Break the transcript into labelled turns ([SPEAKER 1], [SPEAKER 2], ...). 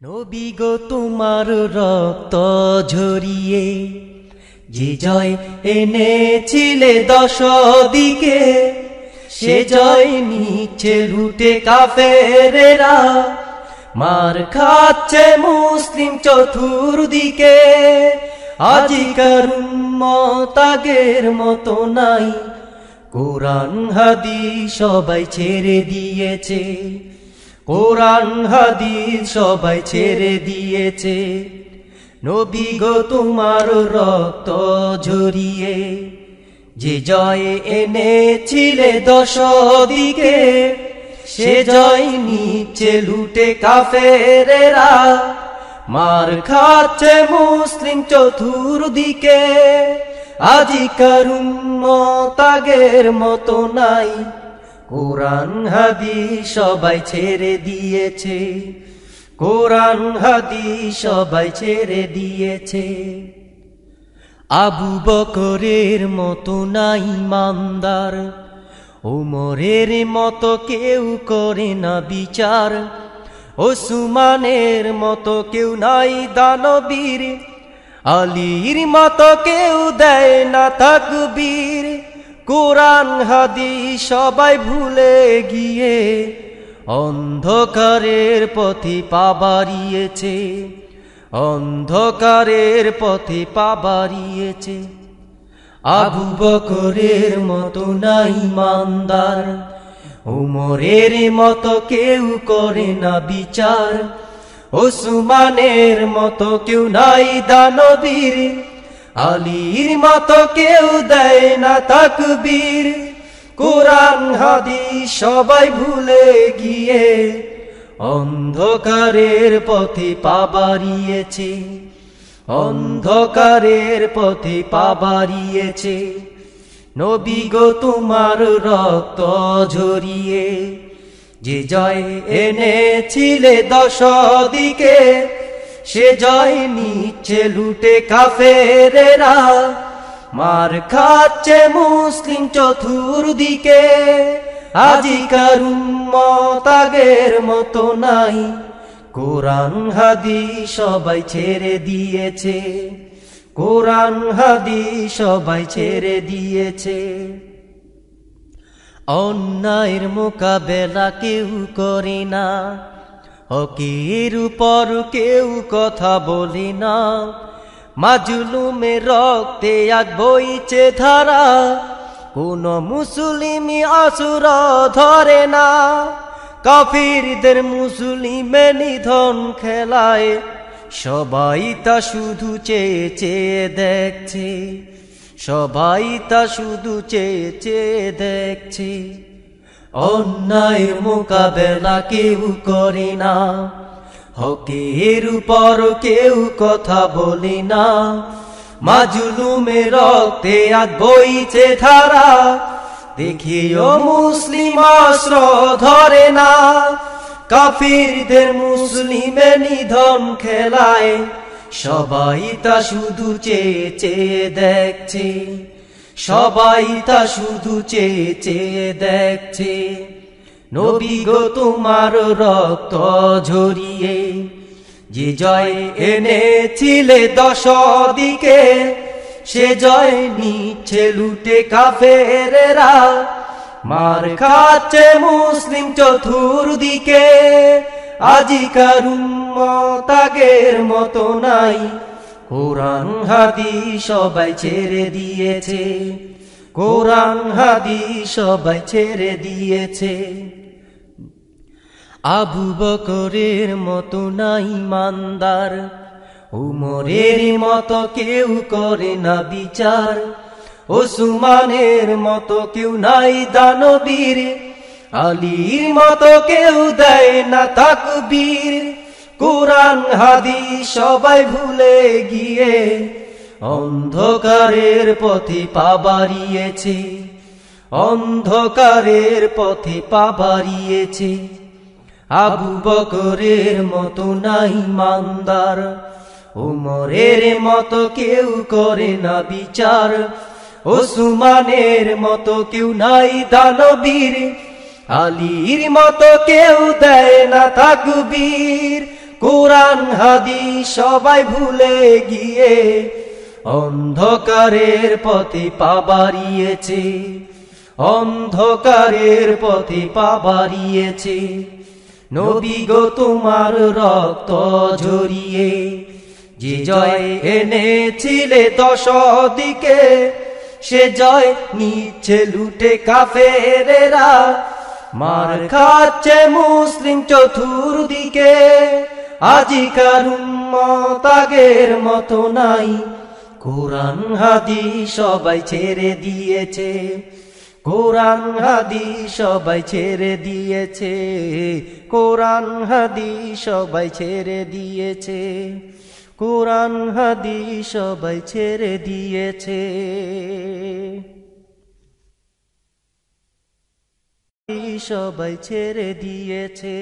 [SPEAKER 1] নবী গো তোমার রক্ত ঝরিয়ে যে জয় এনেছিলে দশ দিকে, সে জয় নিচ্ছে লুটে কাফেরেরা, মার খাচ্ছে মুসলিম চতুর্দিকে। আজিকার উম্মত আগের মতো নাই, কোরআন হাদিস সবাই ছেড়ে দিয়েছে, কোরআন হাদিস সবাই ছেড়ে দিয়েছে। নবী গো তোমার রক্ত ঝরিয়ে যে জয় এনেছিলে দশ দিকে, সে জয় নিচ্ছে লুটে কাফেরেরা, মার খাচ্ছে মুসলিম চতুর্দিকে। আজিকার উম্মত আগের মতো নাই, কোরআন হাদিস সবাই ছেড়ে দিয়েছে, কোরআন হাদিস সবাই ছেড়ে দিয়েছে। আবু বকরের মতো নাই ইমানদার, ওমরের মতো কেউ করে না বিচার, ওসমানের মতো কেউ নাই দানবীর, আলীর মতো কেউ দেয় না তাকবীর। কোরআন হাদিস সবাই ভুলে গিয়ে অন্ধকারের পথে পা বাড়িয়েছে, অন্ধকারের পথে পা বাড়িয়েছে। আবু বকরের মতো নাই ইমানদার, ওমরের মতো কেউ করে না বিচার, ওসমানের মতো কেউ নাই দানবীর, আলীর মতো কেউ দেয় না তাকবীর। কোরআন হাদিস সবাই ভুলে গিয়ে অন্ধকারের পথে পা বাড়িয়েছে, অন্ধকারের পথে পা বাড়িয়েছে। নবী গো তোমার রক্ত ঝরিয়ে যে জয় এনেছিলে দশ দিকে, সে জয় নিচ্ছে লুটে কাফেরেরা, মার খাচ্ছে মুসলিম চতুর্দিকে। আজিকার উম্মত আগের মতো নাই, কোরআন হাদিস সবাই ছেড়ে দিয়েছে, কোরআন হাদিস সবাই ছেড়ে দিয়েছে। অন্যায়ের মোকাবেলা কেউ করে না, হকের উপর কেউ কথা বলে না, মাজলুমের রক্তে আগ বইছে ধারা, কোন মুসলিমি আসুর ধরে না। কাফিরদের মুসলিমে নিধন খেলায়, সবাই তা শুধু চেয়ে চেয়ে দেখছে, সবাই তা শুধু চেয়ে চেয়ে দেখছে। অন্যায়ের মোকাবেলা কেউ করে না, হকের উপর কেউ কথা বলে না, মাজলুমের রক্তে আগ বইছে ধারা, দেখিও মুসলিম অস্ত্র ধরে না। কাফিরদের মুসলিমে নিধন খেলায়, সবাই তা শুধু চেয়ে চেয়ে দেখছে, সবাই তা শুধু চেয়ে চেয়ে দেখছে। নবী গো তোমার রক্ত ঝরিয়ে যে জয় এনেছিলে দশ দিকে, সে জয় নিচ্ছে লুটে কাফেরেরা, মার খাচ্ছে মুসলিম চতুর্দিকে। আজিকার উম্মত আগের মতো নাই, কোরআন হাদিস সবাই ছেড়ে দিয়েছে, কোরআন হাদিস সবাই ছেড়ে দিয়েছে। আবু বকরের মতো নাই ইমানদার, উমরের মতো কেউ করে না বিচার, ওসমানের মতো কেউ নাই দানবীর, আলীর মতো কেউ দেয় না তাকবীর। কোরআন হাদিস সবাই ভুলে গিয়ে অন্ধকারের পথে পা বাড়িয়েছে, অন্ধকারের পথে পা বাড়িয়েছে। আবু বকরের মতো নাই ইমানদার, ওমরের মতো কেউ করে না বিচার, ওসমানের মতো কেউ নাই দানবীর, আলীর মতো কেউ দেয় না তাকবীর। কোরআন হাদিস সবাই ভুলে গিয়ে অন্ধকারের পথে পা বাড়িয়েছে, অন্ধকারের পথে পা বাড়িয়েছে। নবী গো তোমার রক্ত ঝরিয়ে যে জয় এনেছিলে দশ দিকে, সে জয় নিচ্ছে লুটে কাফেরেরা, মার খাচ্ছে মুসলিম চতুর্দিকে। আজিকার উম্মত আগের মতো নাই, কোরআন হাদিস সবাই ছেড়ে দিয়েছে, কোরআন হাদিস সবাই ছেড়ে দিয়েছে, কোরআন হাদিস সবাই ছেড়ে দিয়েছে, কোরআন হাদিস সবাই ছেড়ে দিয়েছে, সবাই ছেড়ে দিয়েছে।